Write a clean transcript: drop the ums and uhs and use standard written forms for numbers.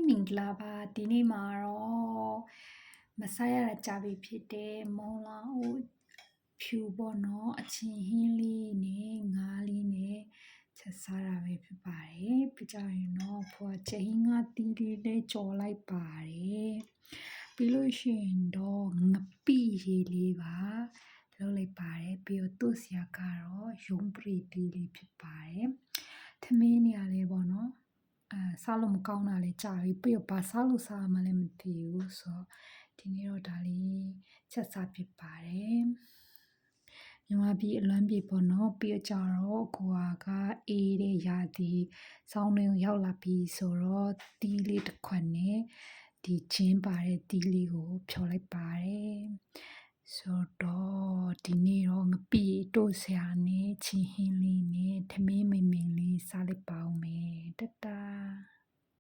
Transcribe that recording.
မင်္ဂလာပါဒီနေ့မှာတော့မစားရတာကြာပြီဖြစ်တဲ့မုံလာဦးဖြူပေါ့နော်အချင်းဟင်းလေးနဲ့ငါးလေးနဲ့ချက်စားတာပဲဖြစ်ပါတယ်ပြီးကြရင်တော့ဖွာချင်းဟင်းငါးတီးလေးနဲ့ကြော်လိုက်ပါတယ်ပြီးလို့ရှိရင်တော့ငပိရေလေးပါလုပ်လိုက်ပါတယ်ပြီးတော့သူ့ဆရာကတော့ရုံးပရီတီးလေးဖြစ်ပါတယ်သမင်းနေရာလေးပေါ့နော်စားလို့မကောင်းတာလည်းကြာပြီပြီးတော့ဘာစားလို့စားမှလည်းမသိဘူးဆိုတော့ဒီနေ့တော့ဒါလေးချက်စားဖြစ်ပါတယ်မြန်မာပြည်အလွမ်းပြည်ပေါ့နော်ပြီးတော့ကြတော့ကိုကအေးတဲ့ရာသီစောင်းတွင်ရောက်လာပြီဆိုတော့တီးလေးတစ်ခွက်နဲ့ဒီချင်းပါတဲ့တီးလေးကိုဖြော်လိုက်ပါတယ်ဆိုတော့ဒီနေ့တော့ငပိတို့ဆရာနဲ့ချင်းဟင်းလေးနဲ့သမင်းမင်လေးစားလိုက်ပါဦးမယ်တတာ